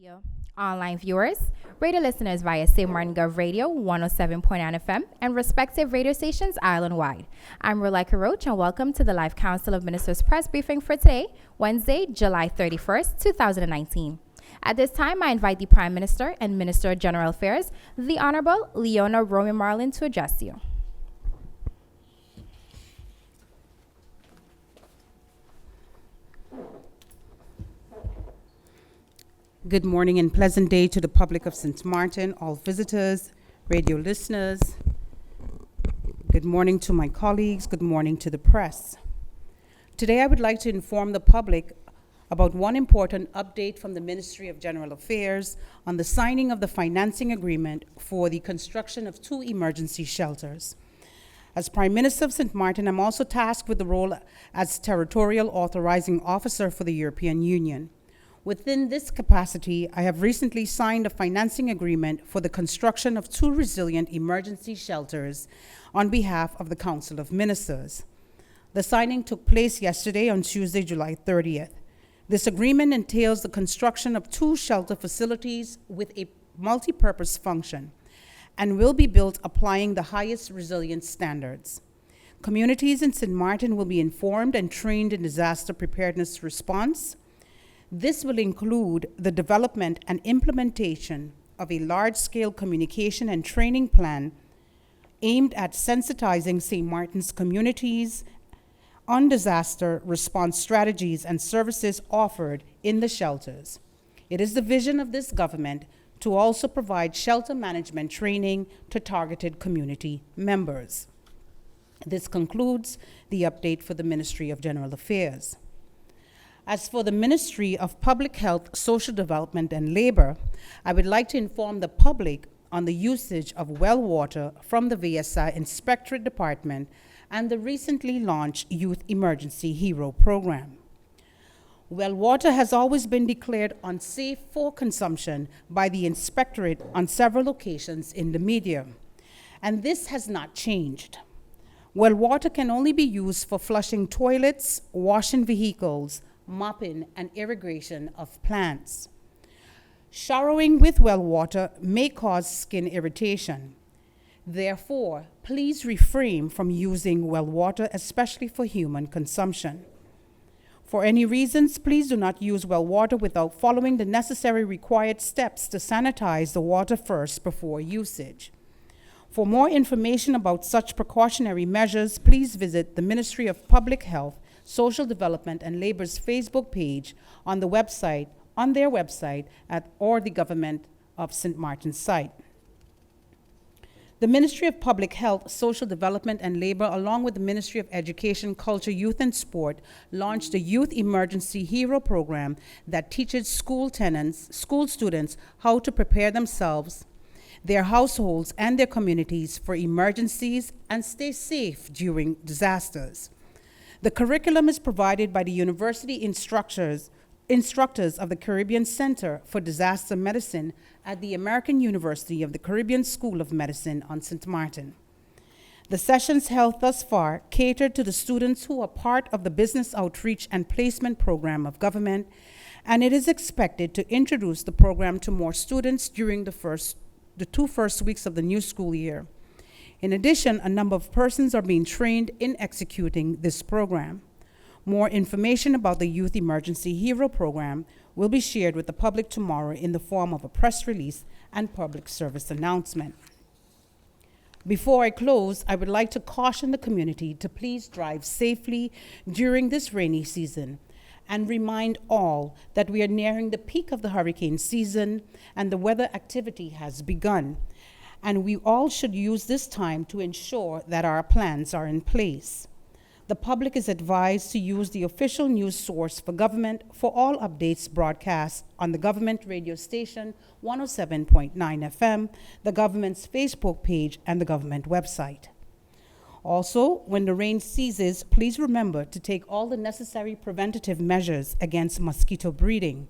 Radio. Online viewers, radio listeners via St. Martin Gov Radio 107.9 FM and respective radio stations island-wide. I'm Rolika Roach and welcome to the Live Council of Ministers press briefing for today, Wednesday, July 31st, 2019. At this time, I invite the Prime Minister and Minister of General Affairs, the Honorable Leona Roman Marlin, to address you. Good morning and pleasant day to the public of St. Martin, all visitors, radio listeners. Good morning to my colleagues. Good morning to the press. Today I would like to inform the public about one important update from the Ministry of General Affairs on the signing of the financing agreement for the construction of 2 emergency shelters. As Prime Minister of St. Martin, I'm also tasked with the role as Territorial Authorizing Officer for the European Union. Within this capacity, I have recently signed a financing agreement for the construction of 2 resilient emergency shelters on behalf of the Council of Ministers. The signing took place yesterday on Tuesday, July 30th. This agreement entails the construction of 2 shelter facilities with a multi-purpose function and will be built applying the highest resilience standards. Communities in St. Martin will be informed and trained in disaster preparedness response. This will include the development and implementation of a large-scale communication and training plan aimed at sensitizing St. Martin's communities on disaster response strategies and services offered in the shelters. It is the vision of this government to also provide shelter management training to targeted community members. This concludes the update for the Ministry of General Affairs. As for the Ministry of Public Health, Social Development and Labor, I would like to inform the public on the usage of well water from the VSI Inspectorate Department and the recently launched Youth Emergency Hero Program. Well water has always been declared unsafe for consumption by the Inspectorate on several occasions in the media, and this has not changed. Well water can only be used for flushing toilets, washing vehicles, mopping and irrigation of plants. Showering with well water may cause skin irritation. Therefore, please refrain from using well water, especially for human consumption. For any reasons, please do not use well water without following the necessary required steps to sanitize the water first before usage. For more information about such precautionary measures, please visit the Ministry of Public Health, Social Development and Labor's Facebook page on their website or the Government of St. Martin's site. The Ministry of Public Health, Social Development and Labor, along with the Ministry of Education, Culture, Youth and Sport, launched the Youth Emergency Hero Program that teaches school students how to prepare themselves, their households and their communities for emergencies and stay safe during disasters. The curriculum is provided by the university instructors of the Caribbean Center for Disaster Medicine at the American University of the Caribbean School of Medicine on St. Martin. The sessions held thus far catered to the students who are part of the Business Outreach and Placement Program of government, and it is expected to introduce the program to more students during the 2 first weeks of the new school year. In addition, a number of persons are being trained in executing this program. More information about the Youth Emergency Hero Program will be shared with the public tomorrow in the form of a press release and public service announcement. Before I close, I would like to caution the community to please drive safely during this rainy season and remind all that we are nearing the peak of the hurricane season and the weather activity has begun. And we all should use this time to ensure that our plans are in place. The public is advised to use the official news source for government for all updates broadcast on the government radio station 107.9 FM, the government's Facebook page, and the government website. Also, when the rain ceases, please remember to take all the necessary preventative measures against mosquito breeding.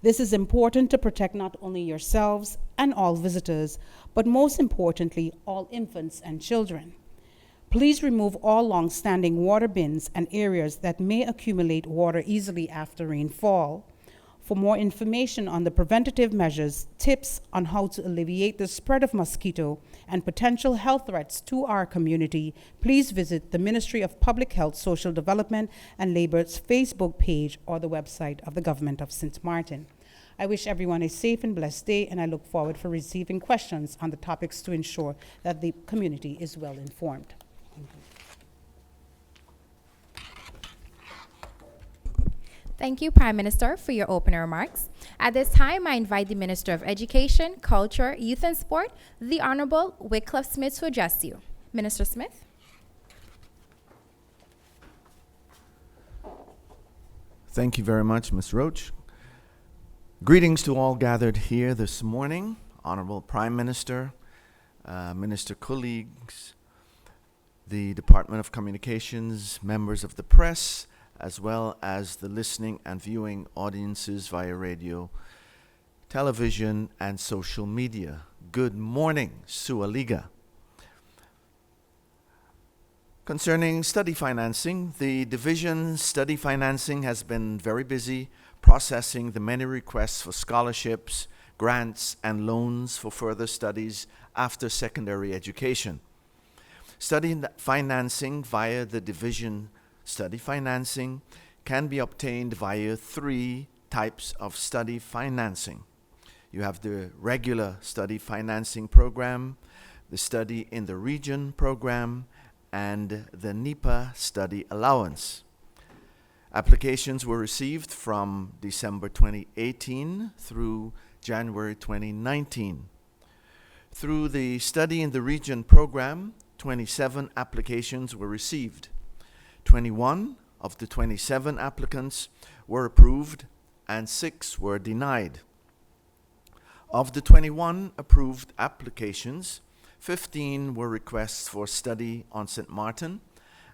This is important to protect not only yourselves and all visitors, but most importantly, all infants and children. Please remove all long-standing water bins and areas that may accumulate water easily after rainfall. For more information on the preventative measures, tips on how to alleviate the spread of mosquito, and potential health threats to our community, please visit the Ministry of Public Health, Social Development, and Labor's Facebook page or the website of the Government of St. Martin. I wish everyone a safe and blessed day, and I look forward for receiving questions on the topics to ensure that the community is well informed. Thank you. Thank you, Prime Minister, for your opening remarks. At this time, I invite the Minister of Education, Culture, Youth and Sport, the Honorable Wycliffe Smith, to address you. Minister Smith. Thank you very much, Ms. Roach. Greetings to all gathered here this morning, Honorable Prime Minister, Minister colleagues, the Department of Communications, members of the press, as well as the listening and viewing audiences via radio, television, and social media. Good morning, Sualiga. Concerning study financing, the Division Study Financing has been very busy processing the many requests for scholarships, grants, and loans for further studies after secondary education. Study financing via the Division Study financing can be obtained via 3 types of study financing. You have the regular study financing program, the study in the region program, and the NEPA study allowance. Applications were received from December 2018 through January 2019. Through the study in the region program, 27 applications were received. 21 of the 27 applicants were approved and 6 were denied. Of the 21 approved applications, 15 were requests for study on St. Martin,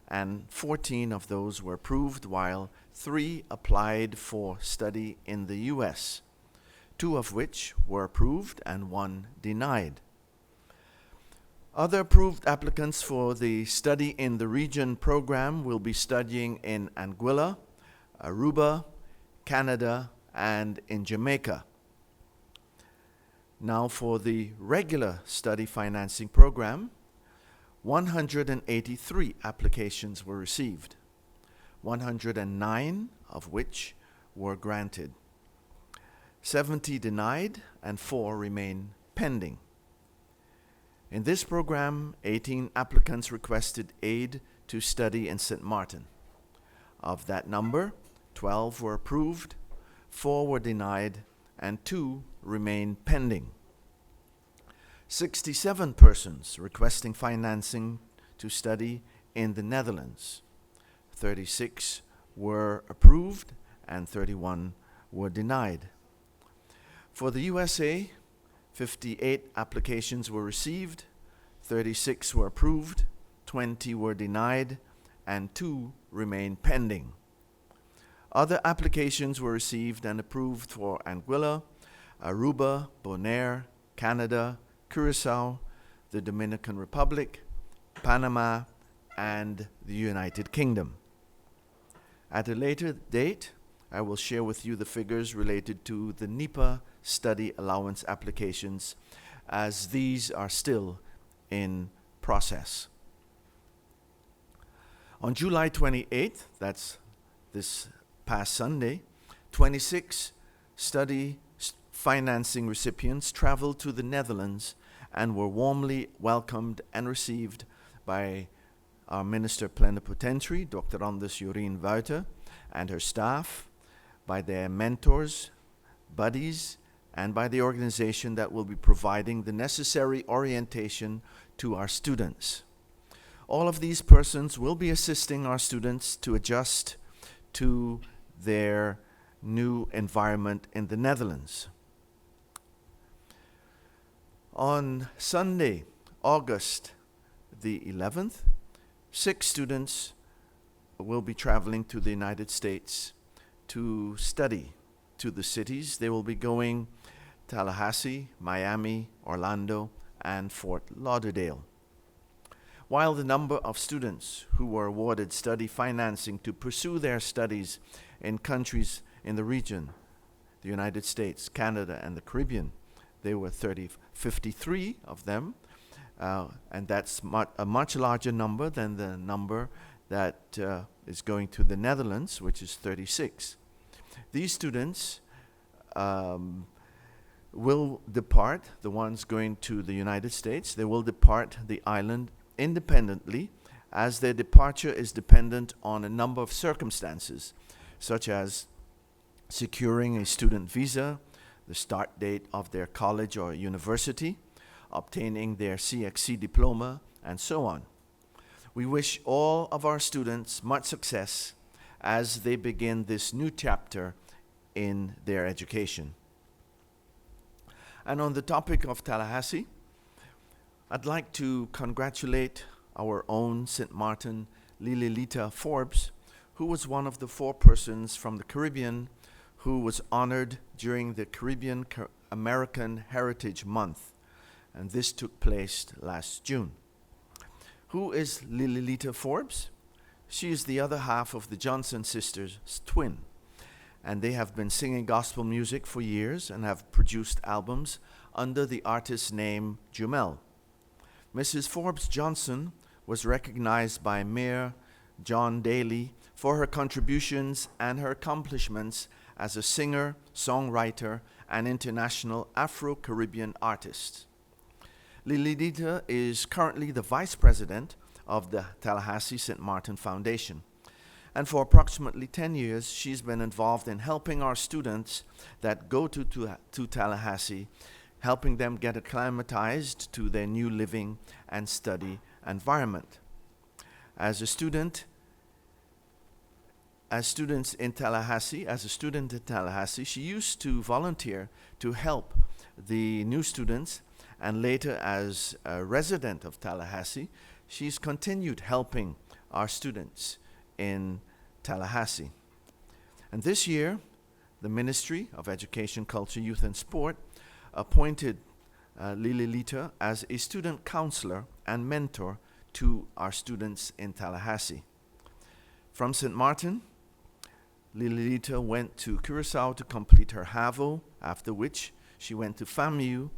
and 14 of those were approved, while 3 applied for study in the U.S., 2 of which were approved and 1 denied. Other approved applicants for the Study in the Region program will be studying in Anguilla, Aruba, Canada, and in Jamaica. Now for the regular study financing program, 183 applications were received, 109 of which were granted, 70 denied, and 4 remain pending. In this program, 18 applicants requested aid to study in St. Martin. Of that number, 12 were approved, 4 were denied, and 2 remain pending. 67 persons requesting financing to study in the Netherlands. 36 were approved and 31 were denied. For the USA, 58 applications were received, 36 were approved, 20 were denied, and 2 remain pending. Other applications were received and approved for Anguilla, Aruba, Bonaire, Canada, Curacao, the Dominican Republic, Panama, and the United Kingdom. At a later date, I will share with you the figures related to the NEPA study allowance applications, as these are still in process. On July 28th, that's this past Sunday, 26 study financing recipients traveled to the Netherlands and were warmly welcomed and received by our Minister Plenipotentiary, Dr. Anders Jorien Wouter, and her staff, by their mentors, buddies, and by the organization that will be providing the necessary orientation to our students. All of these persons will be assisting our students to adjust to their new environment in the Netherlands. On Sunday, August the 11th, 6 students will be traveling to the United States to study to the cities. They will be going Tallahassee, Miami, Orlando, and Fort Lauderdale. While the number of students who were awarded study financing to pursue their studies in countries in the region the United States, Canada, and the Caribbean. There were 53 of them, and that's a much larger number than the number that is going to the Netherlands, which is 36. These students will depart, the ones going to the United States, they will depart the island independently, as their departure is dependent on a number of circumstances, such as securing a student visa, the start date of their college or university, obtaining their CXC diploma, and so on. We wish all of our students much success as they begin this new chapter in their education. And on the topic of Tallahassee, I'd like to congratulate our own St. Martin Lililita Forbes, who was one of the 4 persons from the Caribbean who was honored during the Caribbean American Heritage Month, and this took place last June. Who is Lililita Forbes? She is the other half of the Johnson sisters' twin, and they have been singing gospel music for years and have produced albums under the artist name Jumel. Mrs. Forbes Johnson was recognized by Mayor John Daly for her contributions and her accomplishments as a singer, songwriter, and international Afro-Caribbean artist. Lililita is currently the vice president of the Tallahassee St. Martin Foundation. And for approximately 10 years, she's been involved in helping our students that go to Tallahassee, helping them get acclimatized to their new living and study environment. As a student in Tallahassee, she used to volunteer to help the new students, and later as a resident of Tallahassee, she's continued helping our students in Tallahassee. And this year, the Ministry of Education, Culture, Youth, and Sport appointed Lililita as a student counselor and mentor to our students in Tallahassee. From St. Martin, Lililita went to Curacao to complete her HAVO, after which she went to FAMU,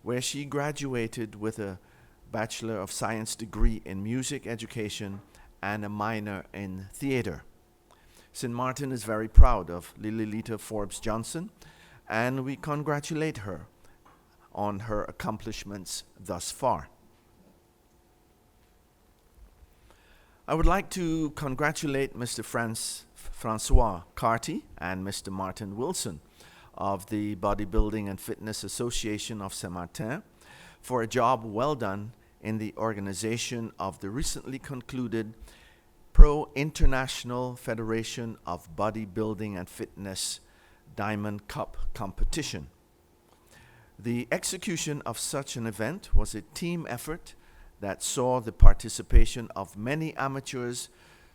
where she graduated with a Bachelor of Science degree in music education and a minor in theater. St. Martin is very proud of Lililita Forbes Johnson, and we congratulate her on her accomplishments thus far. I would like to congratulate Mr. Francois Carty and Mr. Martin Wilson of the Bodybuilding and Fitness Association of Saint-Martin for a job well done in the organization of the recently concluded Pro International Federation of Bodybuilding and Fitness Diamond Cup competition. The execution of such an event was a team effort that saw the participation of many amateurs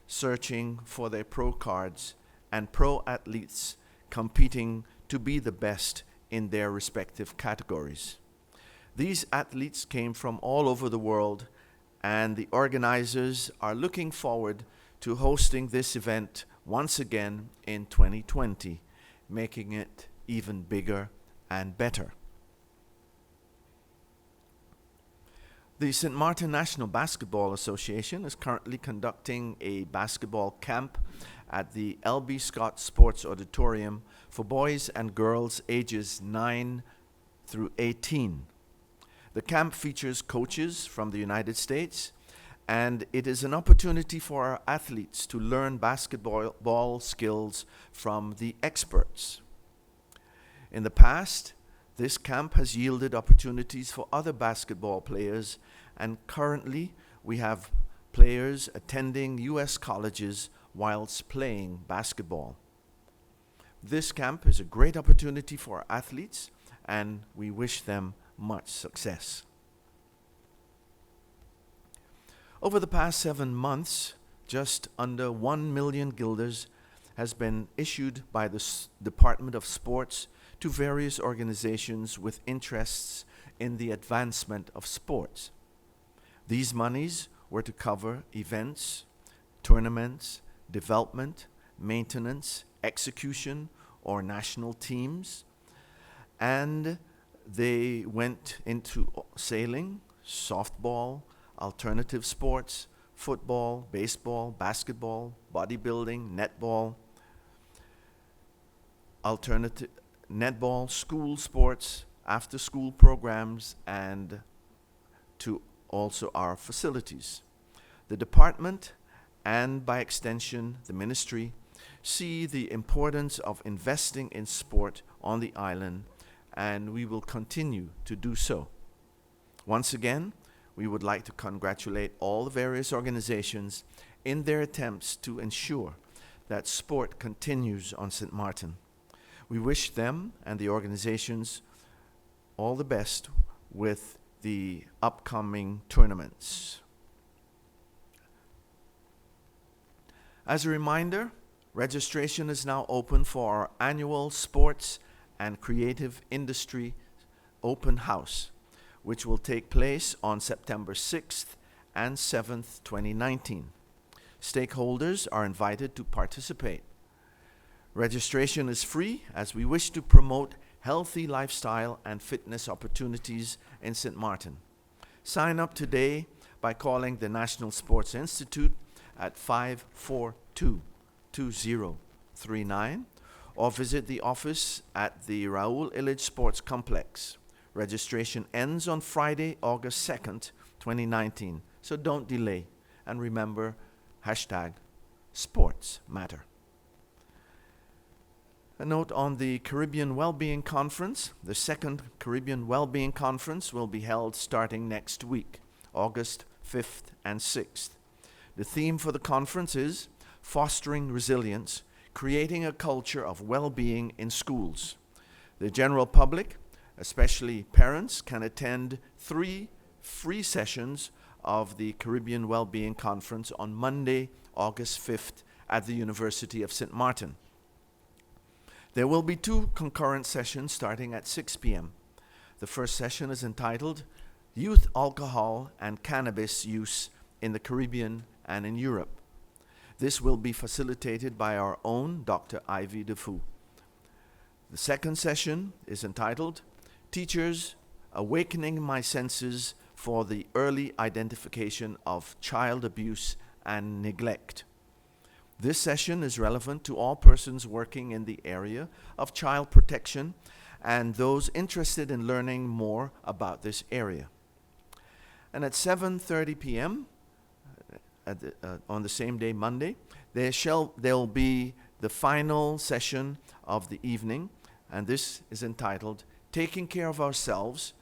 searching for their pro cards and pro athletes competing to be the best in their respective categories. These athletes came from all over the world, and the organizers are looking forward to hosting this event once again in 2020, making it even bigger and better. The St. Martin National Basketball Association is currently conducting a basketball camp at the L.B. Scott Sports Auditorium for boys and girls ages 9 through 18. The camp features coaches from the United States, and it is an opportunity for our athletes to learn basketball skills from the experts. In the past, this camp has yielded opportunities for other basketball players, and currently we have players attending U.S. colleges whilst playing basketball. This camp is a great opportunity for our athletes, and we wish them much success. Over the past 7 months, just under 1 million guilders has been issued by the Department of Sports to various organizations with interests in the advancement of sports. These monies were to cover events, tournaments, development, maintenance, execution, or national teams. And they went into sailing, softball, alternative sports, football, baseball, basketball, bodybuilding, netball, alternative netball, school sports, after-school programs, and to also our facilities. The department, and by extension the ministry, see the importance of investing in sport on the island, and we will continue to do so. Once again, we would like to congratulate all the various organizations in their attempts to ensure that sport continues on St. Martin. We wish them and the organizations all the best with the upcoming tournaments. As a reminder, registration is now open for our annual Sports and Creative Industry Open House, which will take place on September 6th and 7th, 2019. Stakeholders are invited to participate. Registration is free, as we wish to promote healthy lifestyle and fitness opportunities in St. Martin. Sign up today by calling the National Sports Institute at 542-2039 or visit the office at the Raoul Illich Sports Complex. Registration ends on Friday, August 2nd, 2019, so don't delay. And remember, #SportsMatter. A note on the Caribbean Wellbeing Conference. The second Caribbean Wellbeing Conference will be held starting next week, August 5th and 6th. The theme for the conference is Fostering Resilience, Creating a Culture of Well-Being in Schools. The general public, especially parents, can attend 3 free sessions of the Caribbean Wellbeing Conference on Monday, August 5th at the University of St. Martin. There will be 2 concurrent sessions starting at 6 p.m. The first session is entitled Youth Alcohol and Cannabis Use in the Caribbean and in Europe. This will be facilitated by our own Dr. Ivy Defoe. The second session is entitled Teachers Awakening My Senses for the Early Identification of Child Abuse and Neglect. This session is relevant to all persons working in the area of child protection and those interested in learning more about this area. And at 7:30 p.m. On the same day, Monday, there'll be the final session of the evening, and this is entitled Taking Care of Ourselves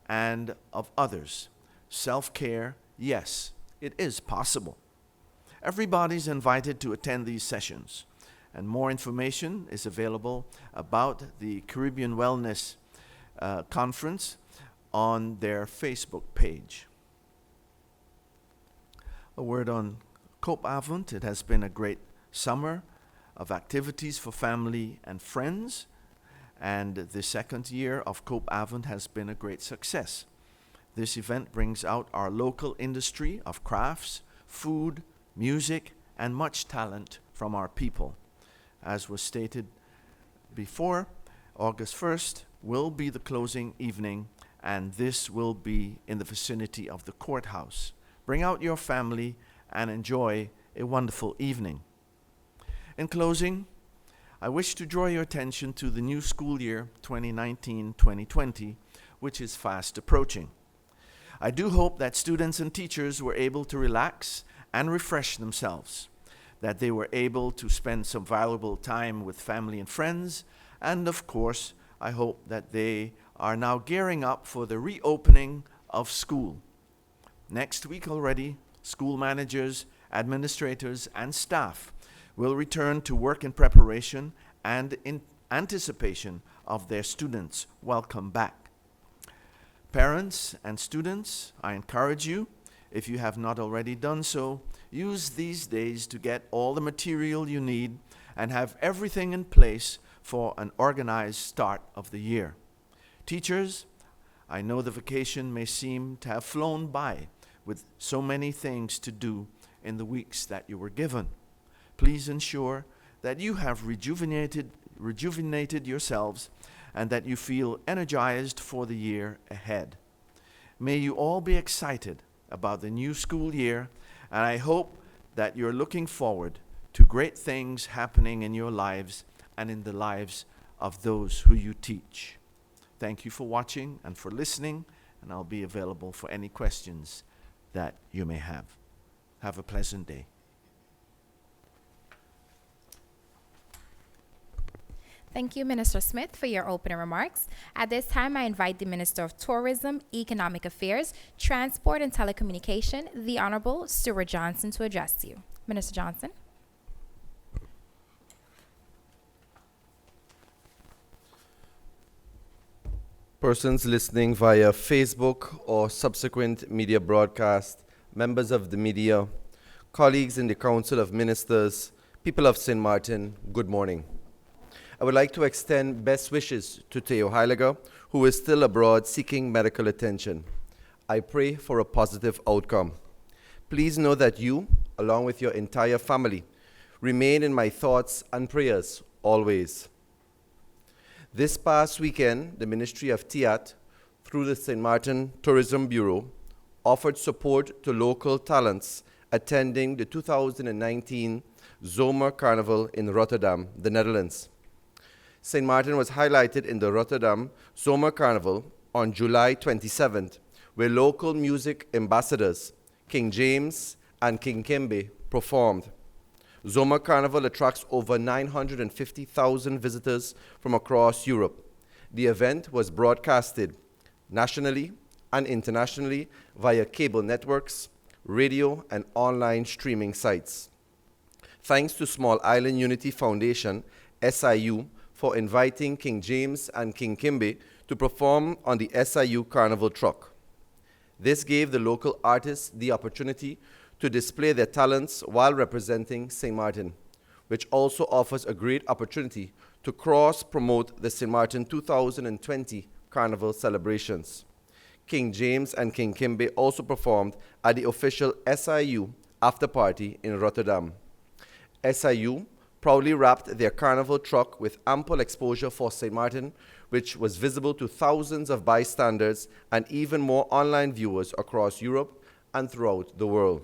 and of Others. Self-care, yes, it is possible. Everybody's invited to attend these sessions, and more information is available about the Caribbean Wellness Conference on their Facebook page. A word on CoP Avent. It has been a great summer of activities for family and friends, and the second year of CoP Avent has been a great success. This event brings out our local industry of crafts, food, music, and much talent from our people. As was stated before, August 1st will be the closing evening, and this will be in the vicinity of the courthouse. Bring out your family and enjoy a wonderful evening. In closing, I wish to draw your attention to the new school year 2019-2020, which is fast approaching. I do hope that students and teachers were able to relax and refresh themselves, that they were able to spend some valuable time with family and friends, and of course, I hope that they are now gearing up for the reopening of school. Next week already, school managers, administrators, and staff will return to work in preparation and in anticipation of their students' welcome back. Parents and students, I encourage you, if you have not already done so, use these days to get all the material you need and have everything in place for an organized start of the year. Teachers, I know the vacation may seem to have flown by with so many things to do in the weeks that you were given. Please ensure that you have rejuvenated yourselves and that you feel energized for the year ahead. May you all be excited about the new school year, and I hope that you're looking forward to great things happening in your lives and in the lives of those who you teach. Thank you for watching and for listening, and I'll be available for any questions that you may have. Have a pleasant day. Thank you, Minister Smith, for your opening remarks. At this time, I invite the Minister of Tourism, Economic Affairs, Transport and Telecommunication, the Honorable Stuart Johnson, to address you. Minister Johnson. Persons listening via Facebook or subsequent media broadcast, members of the media, colleagues in the Council of Ministers, people of St. Martin, good morning. I would like to extend best wishes to Theo Heiliger, who is still abroad seeking medical attention. I pray for a positive outcome. Please know that you, along with your entire family, remain in my thoughts and prayers always. This past weekend, the Ministry of TIAT, through the St. Martin Tourism Bureau, offered support to local talents attending the 2019 Zomer Carnival in Rotterdam, the Netherlands. St. Martin was highlighted in the Rotterdam Zomer Carnival on July 27th, where local music ambassadors King James and King Kimbe performed. Zomer Carnival attracts over 950,000 visitors from across Europe. The event was broadcasted nationally and internationally via cable networks, radio, and online streaming sites. Thanks to Small Island Unity Foundation, SIU, for inviting King James and King Kimbe to perform on the SIU Carnival truck. This gave the local artists the opportunity to display their talents while representing St. Martin, which also offers a great opportunity to cross-promote the St. Martin 2020 Carnival celebrations. King James and King Kimbe also performed at the official SIU after party in Rotterdam. SIU proudly wrapped their carnival truck with ample exposure for St. Martin, which was visible to thousands of bystanders and even more online viewers across Europe and throughout the world.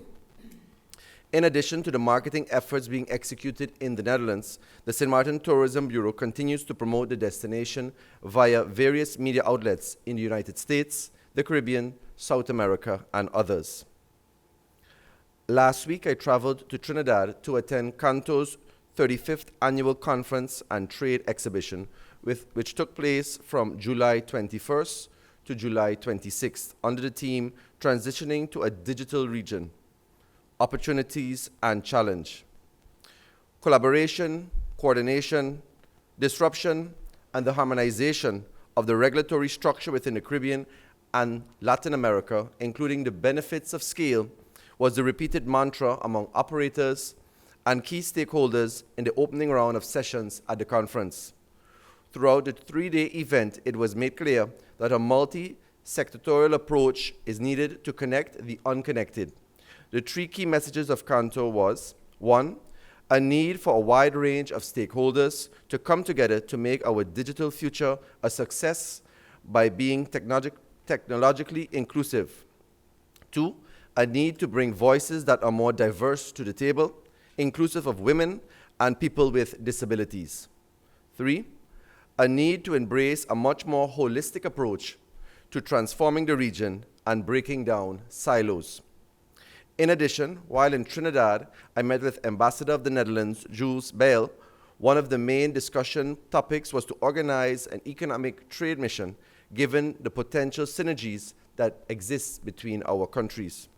In addition to the marketing efforts being executed in the Netherlands, the St. Martin Tourism Bureau continues to promote the destination via various media outlets in the United States, the Caribbean, South America, and others. Last week, I traveled to Trinidad to attend Canto's 35th Annual Conference and Trade Exhibition, which took place from July 21st to July 26th under the theme Transitioning to a Digital Region, Opportunities and Challenge. Collaboration, coordination, disruption, and the harmonization of the regulatory structure within the Caribbean and Latin America, including the benefits of scale, was the repeated mantra among operators and key stakeholders in the opening round of sessions at the conference. Throughout the three-day event, it was made clear that a multi-sectorial approach is needed to connect the unconnected. The three key messages of Canto was, 1, a need for a wide range of stakeholders to come together to make our digital future a success by being technologically inclusive. 2, a need to bring voices that are more diverse to the table, inclusive of women and people with disabilities. 3, a need to embrace a much more holistic approach to transforming the region and breaking down silos. In addition, while in Trinidad, I met with Ambassador of the Netherlands, Jules Bijl. One of the main discussion topics was to organize an economic trade mission, given the potential synergies that exist between our countries.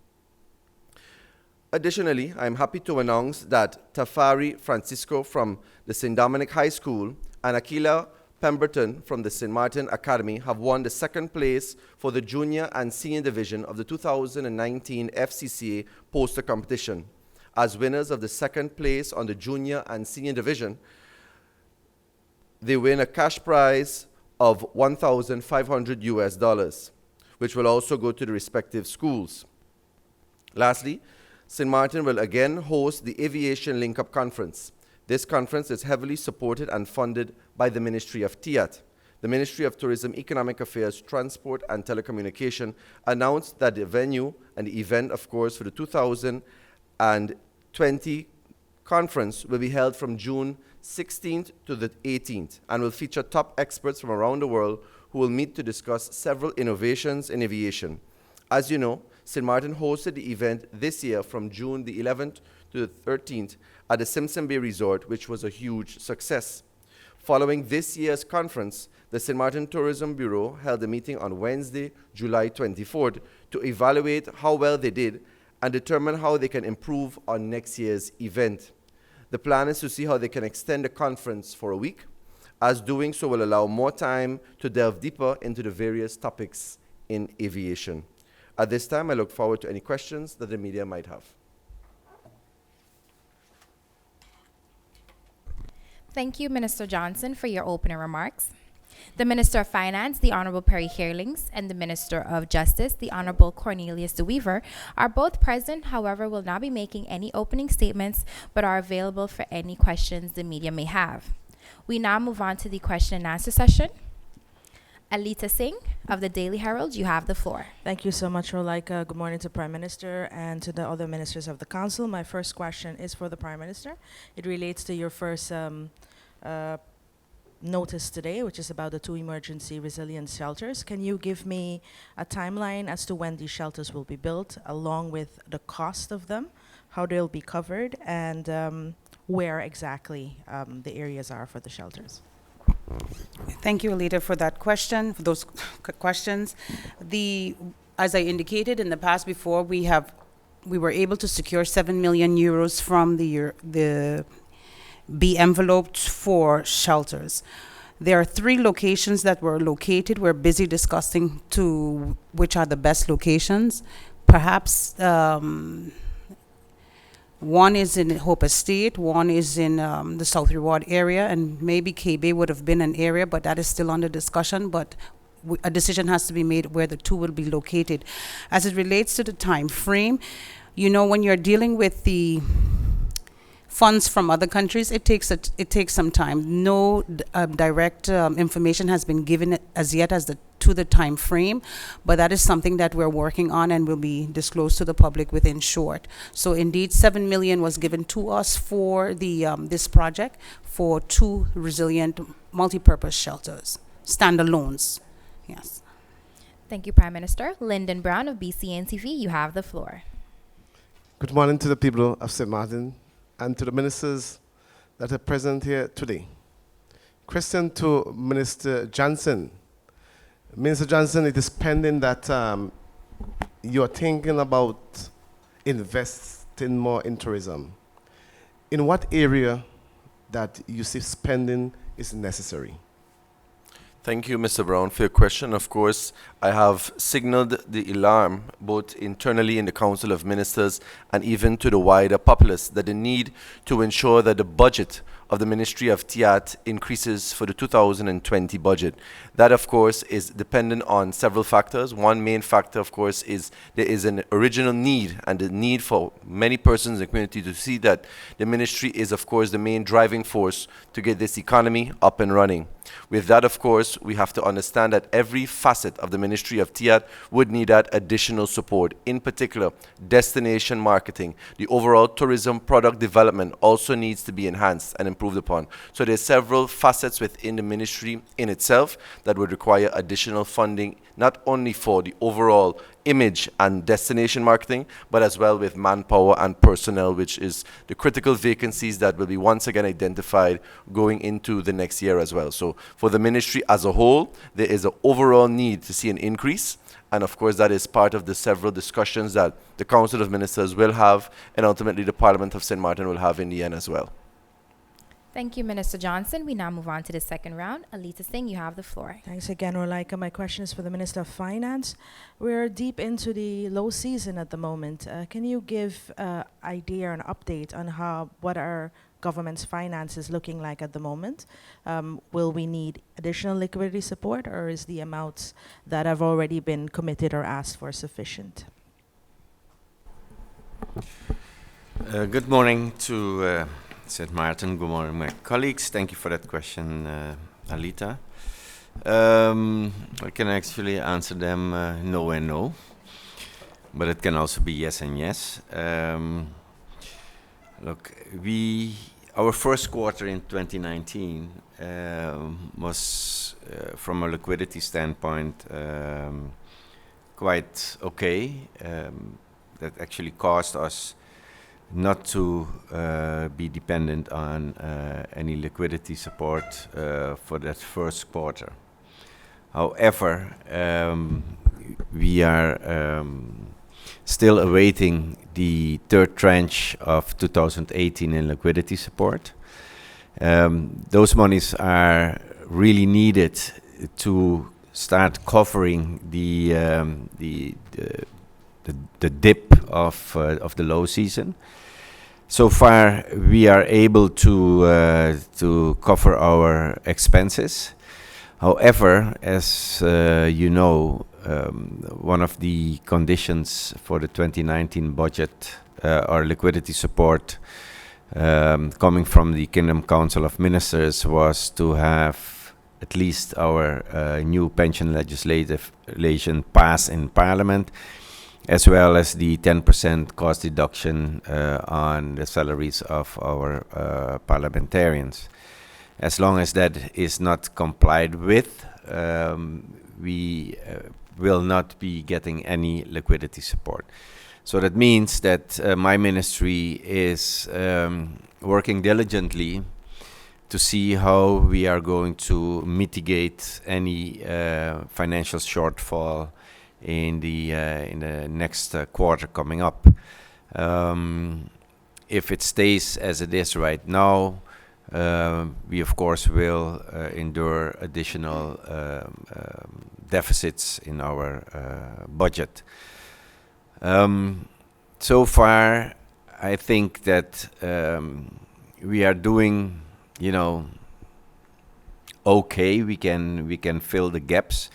Additionally, I am happy to announce that Tafari Francisco from the St. Dominic High School and Aquila Pemberton from the St. Martin Academy have won the second place for the junior and senior division of the 2019 FCCA poster competition. As winners of the second place on the junior and senior division, they win a cash prize of $1,500, which will also go to the respective schools. Lastly, St. Martin will again host the Aviation Link-Up Conference. This conference is heavily supported and funded by the Ministry of TIAT. The Ministry of Tourism, Economic Affairs, Transport and Telecommunication announced that the venue and the event, of course, for the 2020 conference will be held from June 16th to the 18th and will feature top experts from around the world who will meet to discuss several innovations in aviation. As you know, St. Martin hosted the event this year from June the 11th to the 13th at the Simpson Bay Resort, which was a huge success. Following this year's conference, the St. Martin Tourism Bureau held a meeting on Wednesday, July 24th, to evaluate how well they did and determine how they can improve on next year's event. The plan is to see how they can extend the conference for a week, as doing so will allow more time to delve deeper into the various topics in aviation. At this time, I look forward to any questions that the media might have. Thank you, Minister Johnson, for your opening remarks. The Minister of Finance, the Honorable Perry Hearlings, and the Minister of Justice, the Honorable Cornelius de Weaver, are both present, however, will not be making any opening statements, but are available for any questions the media may have. We now move on to the question and answer session. Alita Singh of the Daily Herald, you have the floor. Thank you so much, Rolika. Good morning to Prime Minister and to the other ministers of the Council. My first question is for the Prime Minister. It relates to your first notice today, which is about the 2 emergency resilience shelters. Can you give me a timeline as to when these shelters will be built, along with the cost of them, how they'll be covered, and where exactly the areas are for the shelters? Thank you, Alita, for that question, for those questions. As I indicated in the past before, we were able to secure 7 million euros from the B envelope for shelters. There are 3 locations that were located. We're busy discussing which are the best locations. Perhaps one is in Hope Estate, one is in the South Reward area, and maybe K-Bay would have been an area, but that is still under discussion. But a decision has to be made where the 2 will be located. As it relates to the time frame, when you're dealing with the funds from other countries, it takes some time. No direct information has been given as yet to the time frame, but that is something that we're working on and will be disclosed to the public within short. So indeed, 7 million was given to us for this project for 2 resilient multi-purpose shelters, standalones. Yes. Thank you, Prime Minister. Lyndon Brown of BCN TV, you have the floor. Good morning to the people of St. Martin and to the ministers that are present here today. Question to Minister Johnson. Minister Johnson, it is pending that you're thinking about investing more in tourism. In what area that you see spending is necessary? Thank you, Mr. Brown, for your question. Of course, I have signaled the alarm both internally in the Council of Ministers and even to the wider populace that the need to ensure that the budget of the Ministry of TIAT increases for the 2020 budget. That, of course, is dependent on several factors. One main factor, of course, is there is an original need and the need for many persons in the community to see that the ministry is, of course, the main driving force to get this economy up and running. With that, of course, we have to understand that every facet of the Ministry of TIAT would need that additional support. In particular, destination marketing, the overall tourism product development also needs to be enhanced and improved upon. So there's several facets within the ministry in itself that would require additional funding, not only for the overall image and destination marketing, but as well with manpower and personnel, which is the critical vacancies that will be once again identified going into the next year as well. So for the ministry as a whole, there is an overall need to see an increase. And of course, that is part of the several discussions that the Council of Ministers will have, and ultimately the Parliament of St. Martin will have in the end as well. Thank you, Minister Johnson. We now move on to the second round. Alita Singh, you have the floor. Thanks again, Rolika. My question is for the Minister of Finance. We're deep into the low season at the moment. Can you give an idea or an update on what our government's finances looking like at the moment? Will we need additional liquidity support, or is the amounts that have already been committed or asked for sufficient? Good morning to St. Martin. Good morning, my colleagues. Thank you for that question, Alita. I can actually answer them no and no, but it can also be yes and yes. Look, our first quarter in 2019 was, from a liquidity standpoint, quite okay. That actually caused us not to be dependent on any liquidity support for that first quarter. However, we are still awaiting the third tranche of 2018 in liquidity support. Those monies are really needed to start covering the dip of the low season. So far, we are able to cover our expenses. However, as you know, one of the conditions for the 2019 budget or liquidity support coming from the Kingdom Council of Ministers was to have at least our new pension legislation pass in Parliament, as well as the 10% cost deduction on the salaries of our parliamentarians. As long as that is not complied with, we will not be getting any liquidity support. So that means that my ministry is working diligently to see how we are going to mitigate any financial shortfall in the next quarter coming up. If it stays as it is right now, we of course will endure additional deficits in our budget. So far, I think that we are doing, okay. We can fill the gaps,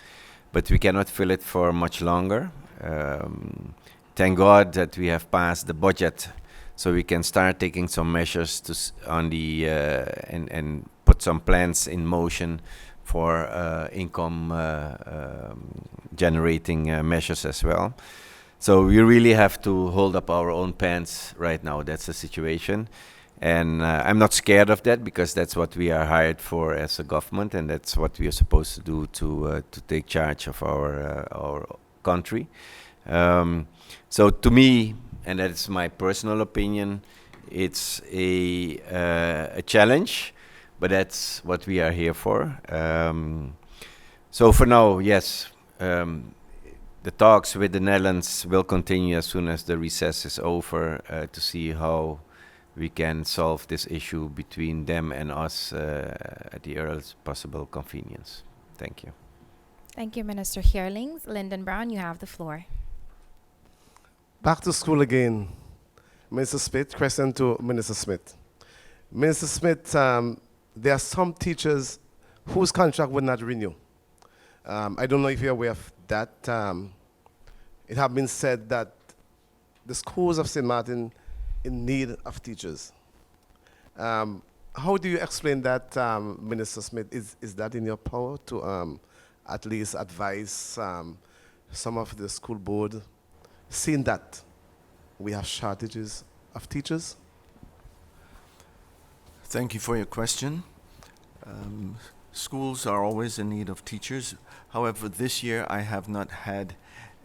but we cannot fill it for much longer. Thank God that we have passed the budget, so we can start taking some measures and put some plans in motion for income generating measures as well. So we really have to hold up our own pants right now. That's the situation. And I'm not scared of that, because that's what we are hired for as a government, and that's what we are supposed to do to take charge of our country. So to me, and that's my personal opinion, it's a challenge, but that's what we are here for. So for now, yes, the talks with the Netherlands will continue as soon as the recess is over to see how we can solve this issue between them and us at the earliest possible convenience. Thank you. Thank you, Minister Heerlings. Lyndon Brown, you have the floor. Back to school again. Minister Smith, question to Minister Smith. Minister Smith, there are some teachers whose contract would not renew. I don't know if you're aware of that. It has been said that the schools of St. Martin in need of teachers. How do you explain that, Minister Smith? Is that in your power to at least advise some of the school board, seeing that we have shortages of teachers? Thank you for your question. Schools are always in need of teachers. However, this year I have not had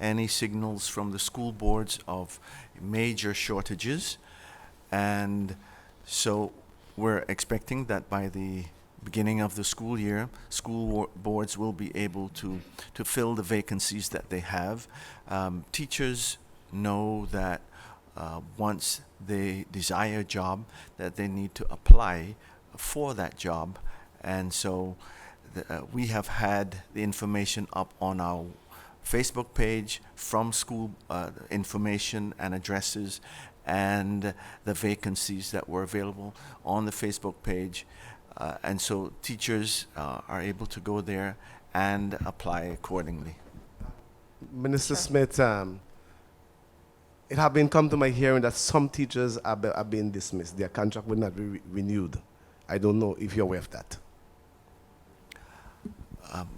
any signals from the school boards of major shortages. And so we're expecting that by the beginning of the school year, boards will be able to fill the vacancies that they have. Teachers know that once they desire a job, that they need to apply for that job. And so we have had the information up on our Facebook page from school information and addresses, and the vacancies that were available on the Facebook page. And so teachers are able to go there and apply accordingly. Minister Smith, it have been come to my hearing that some teachers are being dismissed. Their contract will not be renewed. I don't know if you're aware of that.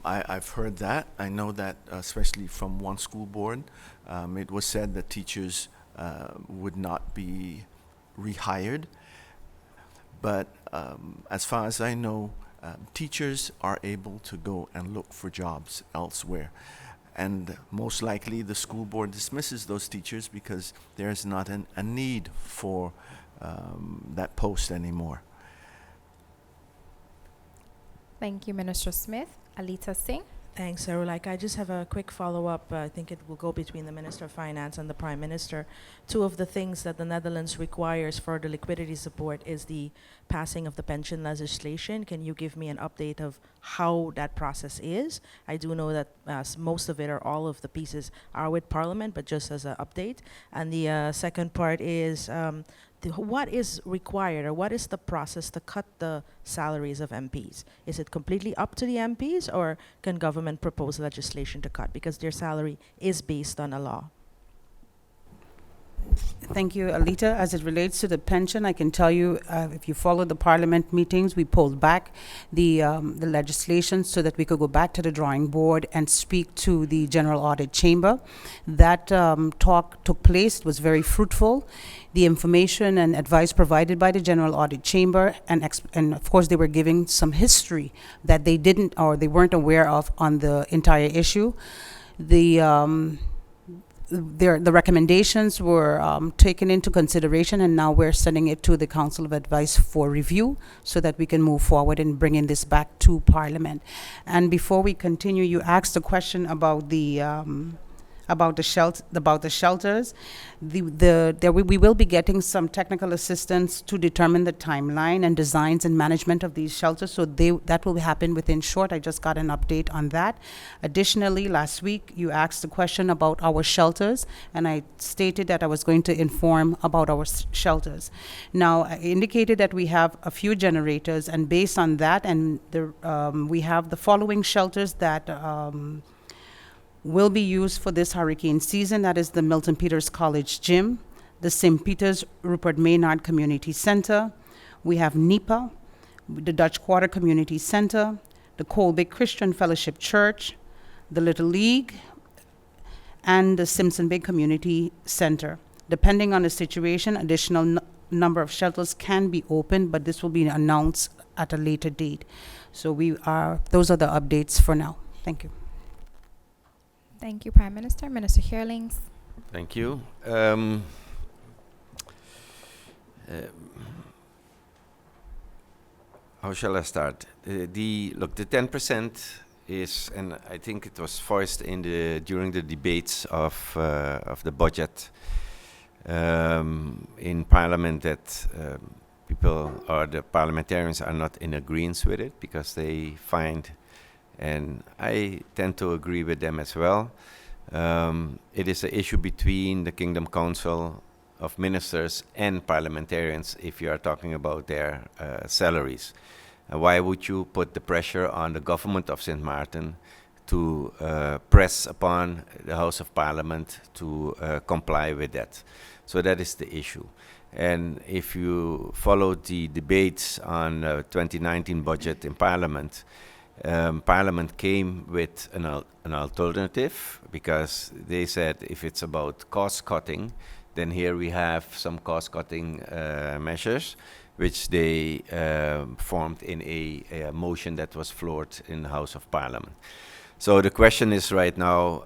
I've heard that. I know that, especially from one school board, it was said that teachers would not be rehired. But as far as I know, teachers are able to go and look for jobs elsewhere. And most likely the school board dismisses those teachers because there's not a need for that post anymore. Thank you, Minister Smith. Alita Singh. Thanks, Sarulika. I just have a quick follow-up. I think it will go between the Minister of Finance and the Prime Minister. Two of the things that the Netherlands requires for the liquidity support is the passing of the pension legislation. Can you give me an update of how that process is? I do know that most of it or all of the pieces are with Parliament, but just as an update. And the second part is what is required or what is the process to cut the salaries of MPs? Is it completely up to the MPs or can government propose legislation to cut because their salary is based on a law? Thank you, Alita. As it relates to the pension, I can tell you, if you follow the Parliament meetings, we pulled back the legislation so that we could go back to the drawing board and speak to the General Audit Chamber. That talk took place. It was very fruitful. The information and advice provided by the General Audit Chamber, and of course they were giving some history that they didn't or they weren't aware of on the entire issue. The recommendations were taken into consideration, and now we're sending it to the Council of Advice for review so that we can move forward in bringing this back to Parliament. And before we continue, you asked a question about the shelters. We will be getting some technical assistance to determine the timeline and designs and management of these shelters. So that will happen within short. I just got an update on that. Additionally, last week you asked a question about our shelters, and I stated that I was going to inform about our shelters. Now, I indicated that we have a few generators, and based on that, and we have the following shelters that will be used for this hurricane season. That is the Milton Peters College Gym, the St. Peter's Rupert Maynard Community Center. We have NEPA, the Dutch Quarter Community Center, the Colby Christian Fellowship Church, the Little League, and the Simpson Bay Community Center. Depending on the situation, additional number of shelters can be opened, but this will be announced at a later date. So those are the updates for now. Thank you. Thank you, Prime Minister. Minister Heerlings. Thank you. How shall I start? The 10% is, and I think it was voiced during the debates of the budget in Parliament, that people or the parliamentarians are not in agreement with it because they find, and I tend to agree with them as well, it is an issue between the Kingdom Council of Ministers and parliamentarians if you are talking about their salaries. Why would you put the pressure on the government of St. Martin to press upon the House of Parliament to comply with that? So that is the issue. And if you followed the debates on the 2019 budget in Parliament, Parliament came with an alternative, because they said if it's about cost cutting, then here we have some cost cutting measures which they formed in a motion that was floored in the House of Parliament. So the question is right now,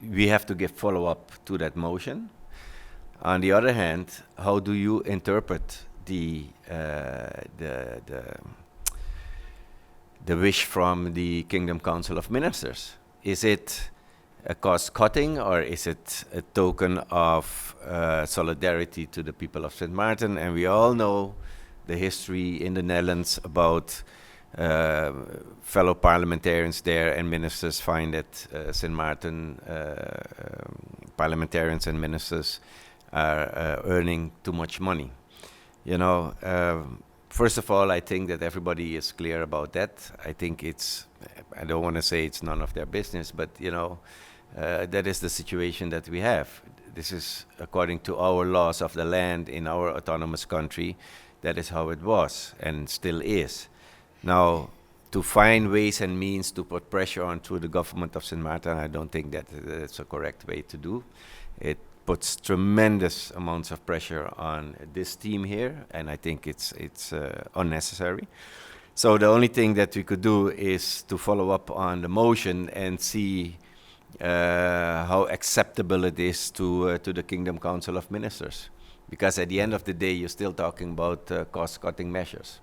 we have to give follow-up to that motion. On the other hand, how do you interpret the wish from the Kingdom Council of Ministers? Is it a cost cutting, or is it a token of solidarity to the people of St. Martin? And we all know the history in the Netherlands about fellow parliamentarians there and ministers find that St. Martin parliamentarians and ministers are earning too much money. You know, first of all, I think that everybody is clear about that. I think I don't want to say it's none of their business, but you know, That is the situation that we have. This is according to our laws of the land in our autonomous country. That is how it was and still is. Now, to find ways and means to put pressure onto the government of St. Martin, I don't think that that's a correct way to do. It puts tremendous amounts of pressure on this team here, and I think it's unnecessary. So the only thing that we could do is to follow up on the motion and see how acceptable it is to the Kingdom Council of Ministers. Because at the end of the day, you're still talking about cost-cutting measures.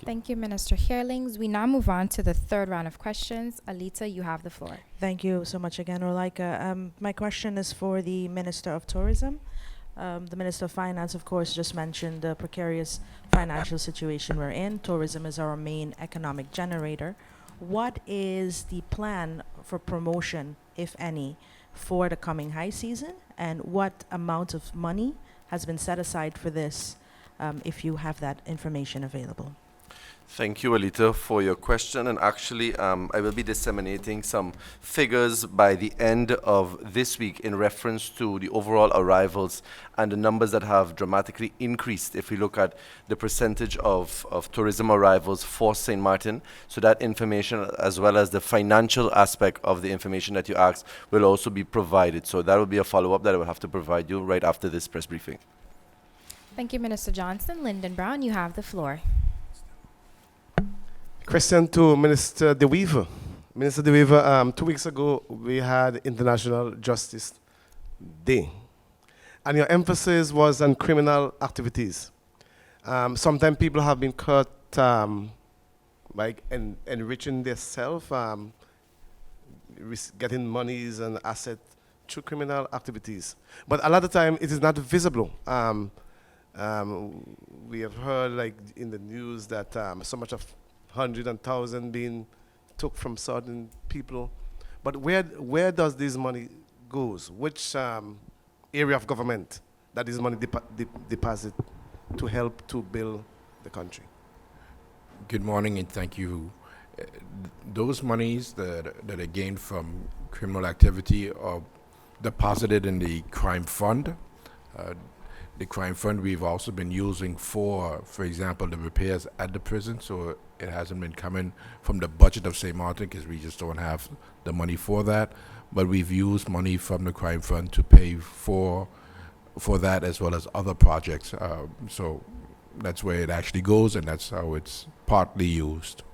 Thank you, Minister Herlings. We now move on to the third round of questions. Alita, you have the floor. Thank you so much again, Rolika. My question is for the Minister of Tourism. The Minister of Finance, of course, just mentioned the precarious financial situation we're in. Tourism is our main economic generator. What is the plan for promotion, if any, for the coming high season? And what amount of money has been set aside for this, if you have that information available? Thank you, Alita, for your question. And actually, I will be disseminating some figures by the end of this week in reference to the overall arrivals and the numbers that have dramatically increased if we look at the percentage of tourism arrivals for St. Martin. So that information, as well as the financial aspect of the information that you asked, will also be provided. So that will be a follow-up that I will have to provide you right after this press briefing. Thank you, Minister Johnson. Lyndon Brown, you have the floor. Question to Minister De Wever. Minister De Wever, 2 weeks ago we had International Justice Day, and your emphasis was on criminal activities. Sometimes people have been caught like enriching themselves, getting monies and assets through criminal activities. But a lot of time it is not visible. We have heard, like in the news, that so much of 100,000 being took from certain people. But where does this money goes? Which area of government that this money deposit to help to build the country? Good morning and thank you. Those monies that are gained from criminal activity are deposited in the crime fund. The crime fund we've also been using for example, the repairs at the prison, so it hasn't been coming from the budget of St. Martin because we just don't have the money for that. But we've used money from the crime fund to pay for that as well as other projects. So that's where it actually goes, and that's how it's partly used.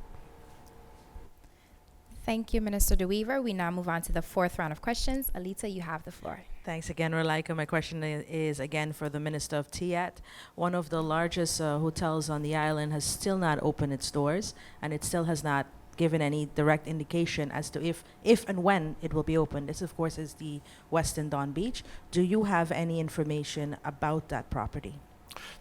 Thank you, Minister De Wever. We now move on to the fourth round of questions. Alita, you have the floor. Thanks again, Rolika. My question is again for the Minister of TIAT. One of the largest hotels on the island has still not opened its doors, and it still has not given any direct indication as to if and when it will be open. This, of course, is the Westin Don Beach. Do you have any information about that property?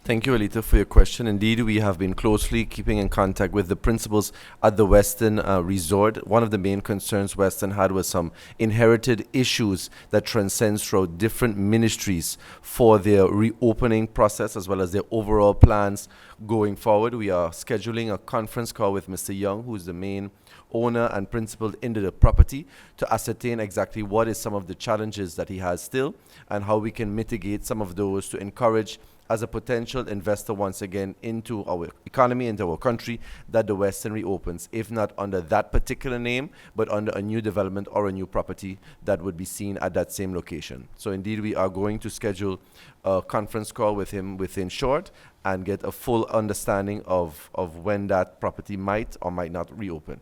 Thank you, Alita, for your question. Indeed, we have been closely keeping in contact with the principals at the Westin Resort. One of the main concerns Westin had was some inherited issues that transcends throughout different ministries for their reopening process as well as their overall plans going forward. We are scheduling a conference call with Mr. Young, who is the main owner and principal into the property, to ascertain exactly what is some of the challenges that he has still and how we can mitigate some of those to encourage as a potential investor once again into our economy, into our country, that the Westin reopens, if not under that particular name, but under a new development or a new property that would be seen at that same location. So indeed, we are going to schedule a conference call with him within short and get a full understanding of when that property might or might not reopen.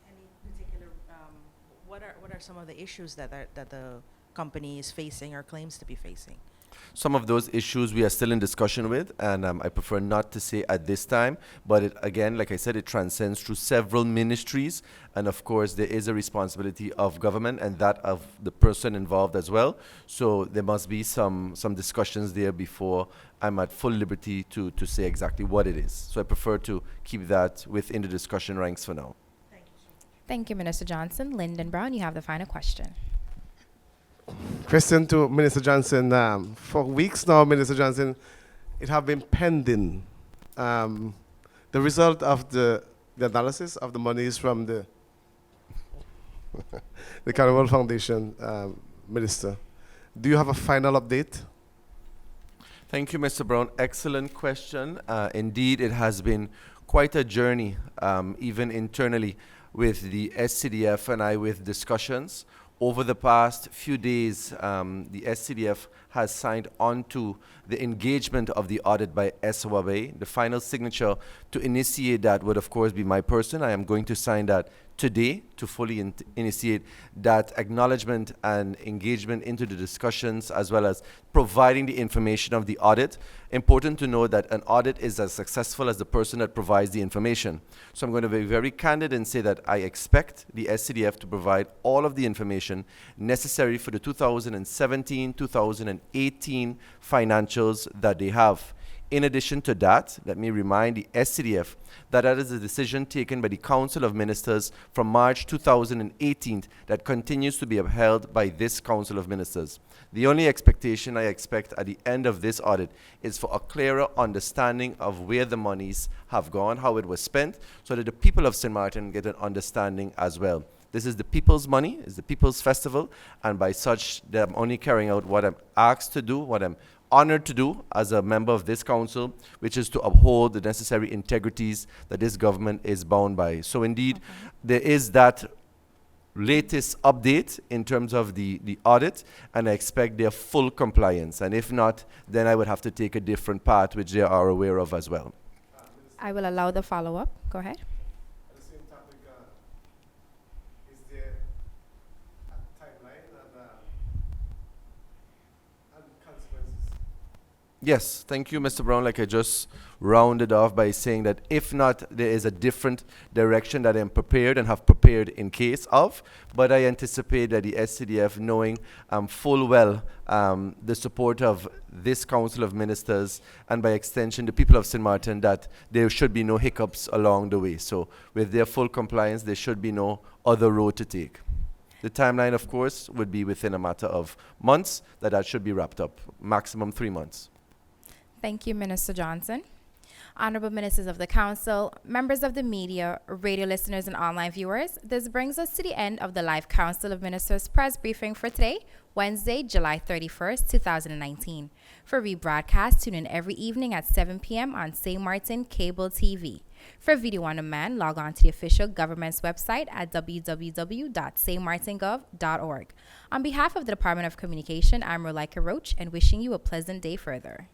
Any particular, what are some of the issues that the company is facing or claims to be facing? Some of those issues we are still in discussion with, and I prefer not to say at this time, but it, again, like I said, it transcends through several ministries, and of course there is a responsibility of government and that of the person involved as well. So there must be some discussions there before I'm at full liberty to say exactly what it is. So I prefer to keep that within the discussion ranks for now. Thank you so much. Thank you, Minister Johnson. Lyndon Brown, you have the final question. Question to Minister Johnson. For weeks now, Minister Johnson, it have been pending the result of the analysis of the monies from the the Carnival Foundation, Minister. Do you have a final update? Thank you, Mr. Brown. Excellent question. Indeed, it has been quite a journey, even internally, with the SCDF and I with discussions. Over the past few days, the SCDF has signed on to the engagement of the audit by SWAB. The final signature to initiate that would, of course, be my person. I am going to sign that today to fully initiate that acknowledgement and engagement into the discussions, as well as providing the information of the audit. Important to know that an audit is as successful as the person that provides the information. So I'm going to be very candid and say that I expect the SCDF to provide all of the information necessary for the 2017-2018 financials that they have. In addition to that, let me remind the SCDF that that is a decision taken by the Council of Ministers from March 2018 that continues to be upheld by this Council of Ministers. The only expectation I expect at the end of this audit is for a clearer understanding of where the monies have gone, how it was spent, so that the people of St. Martin get an understanding as well. This is the people's money, it's the people's festival, and by such, I'm only carrying out what I'm asked to do, what I'm honored to do as a member of this council, which is to uphold the necessary integrities that this government is bound by. So indeed, there is that latest update in terms of the audit, and I expect their full compliance. And if not, then I would have to take a different path, which they are aware of as well. I will allow the follow-up. Go ahead. At the same topic, is there a timeline and consequences? Yes, thank you, Mr. Brown. Like I just rounded off by saying that if not, there is a different direction that I'm prepared and have prepared in case of, but I anticipate that the SCDF, knowing full well the support of this Council of Ministers and by extension the people of St. Martin, that there should be no hiccups along the way. So with their full compliance, there should be no other road to take. The timeline, of course, would be within a matter of months, that should be wrapped up, maximum 3 months. Thank you, Minister Johnson. Honorable Ministers of the Council, members of the media, radio listeners, and online viewers, this brings us to the end of the Live Council of Ministers press briefing for today, Wednesday, July 31st, 2019. For rebroadcast, tune in every evening at 7 p.m. on St. Martin Cable TV. For video on demand, log on to the official government's website at www.stmartingov.org. On behalf of the Department of Communication, I'm Rolika Roach, and wishing you a pleasant day further.